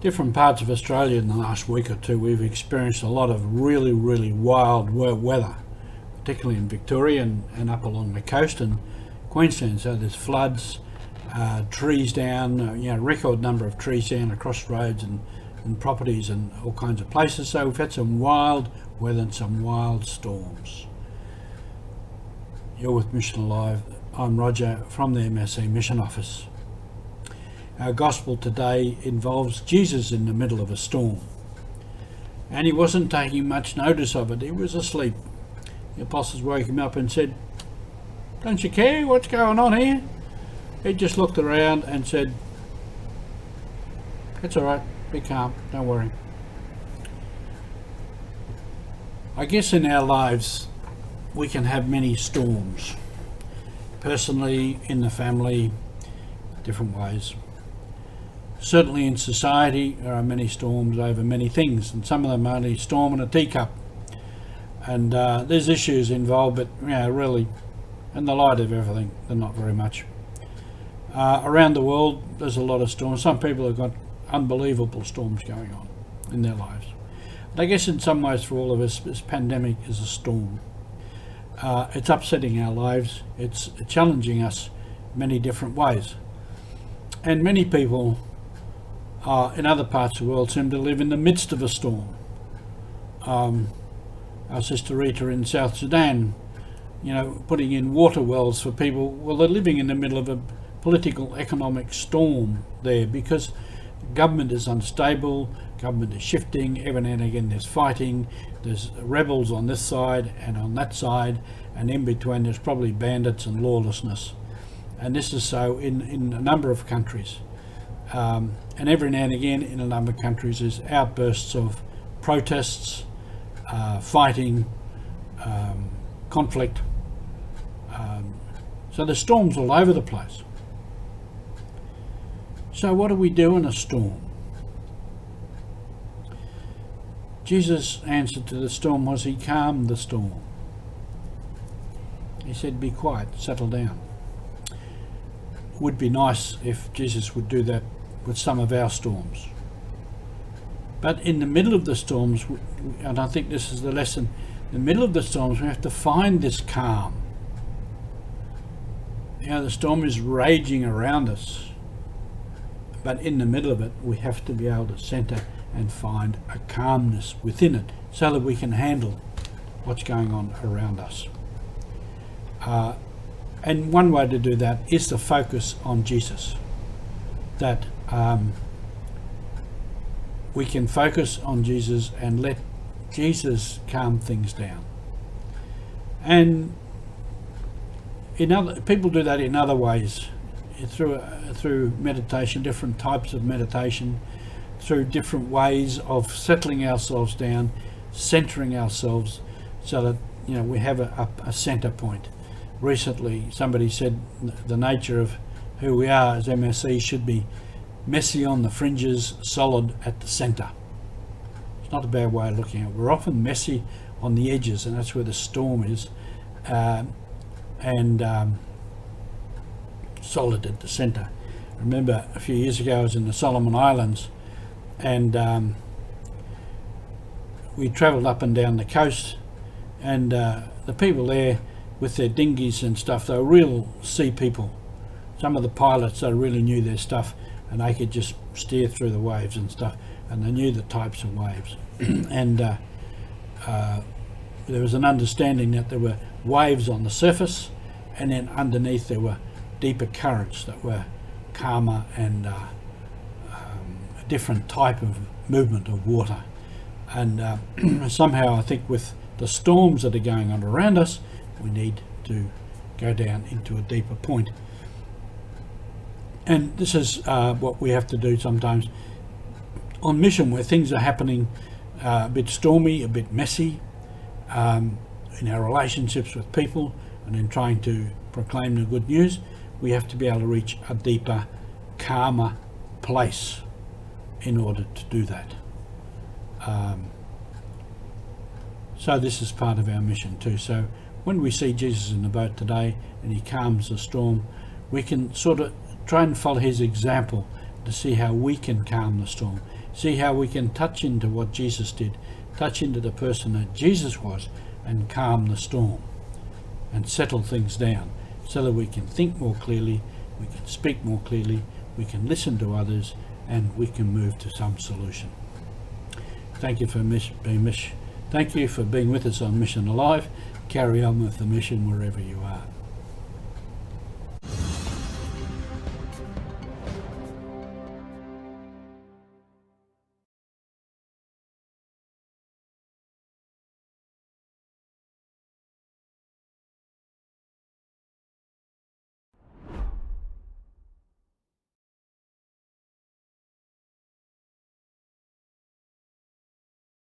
different parts of Australia in the last week or two, we've experienced a lot of really, really wild weather, particularly in Victoria and up along the coast and Queensland. So there's floods, trees down, record number of trees down across roads and properties and all kinds of places. So we've had some wild weather and some wild storms. You're with Mission Alive. I'm Roger from the MSC Mission Office. Our gospel today involves Jesus in the middle of a storm, and he wasn't taking much notice of it. He was asleep. The apostles woke him up and said, "Don't you care what's going on here?" He just looked around and said, "It's all right, be calm, don't worry." I guess in our lives we can have many storms, personally, in the family, different ways. Certainly in society there are many storms over many things, and some of them are only a storm in a teacup. And there's issues involved, but really, in the light of everything, they're not very much. Around the world there's a lot of storms. Some people have got unbelievable storms going on in their lives. But I guess in some ways for all of us, this pandemic is a storm. It's upsetting our lives, it's challenging us in many different ways. And many people in other parts of the world seem to live in the midst of a storm. Our sister Rita in South Sudan, putting in water wells for people. Well, they're living in the middle of a political economic storm there because government is unstable, government is shifting, every now and again there's fighting, there's rebels on this side and on that side, and in between there's probably bandits and lawlessness. And this is so in a number of countries. And every now and again in a number of countries there's outbursts of protests, fighting, conflict. So there's storms all over the place. So what do we do in a storm? Jesus' answer to the storm was he calmed the storm. He said, "Be quiet, settle down." It would be nice if Jesus would do that with some of our storms. But in the middle of the storms, and I think this is the lesson, in the middle of the storms we have to find this calm. The storm is raging around us, but in the middle of it we have to be able to centre and find a calmness within it so that we can handle what's going on around us. And one way to do that is to focus on Jesus. That we can focus on Jesus and let Jesus calm things down. And people do that in other ways, through meditation, different types of meditation, through different ways of settling ourselves down, centering ourselves so that we have a centre point. Recently somebody said the nature of who we are as MSC should be messy on the fringes, solid at the centre. It's not a bad way of looking at it. We're often messy on the edges, and that's where the storm is, and solid at the centre. I remember a few years ago I was in the Solomon Islands, and we travelled up and down the coast, and the people there with their dinghies and stuff, they were real sea people. Some of the pilots, they really knew their stuff, and they could just steer through the waves and stuff, and they knew the types of waves. And there was an understanding that there were waves on the surface, and then underneath there were deeper currents that were calmer and a different type of movement of water. And somehow I think with the storms that are going on around us, we need to go down into a deeper point. And this is what we have to do sometimes on mission, where things are happening a bit stormy, a bit messy, in our relationships with people, and in trying to proclaim the good news. We have to be able to reach a deeper, calmer place in order to do that. So this is part of our mission too. So when we see Jesus in the boat today and he calms the storm, we can sort of try and follow his example to see how we can calm the storm. See how we can touch into what Jesus did, touch into the person that Jesus was, and calm the storm and settle things down so that we can think more clearly, we can speak more clearly, we can listen to others, and we can move to some solution. Thank you for being with us on Mission Alive. Carry on with the mission wherever you are.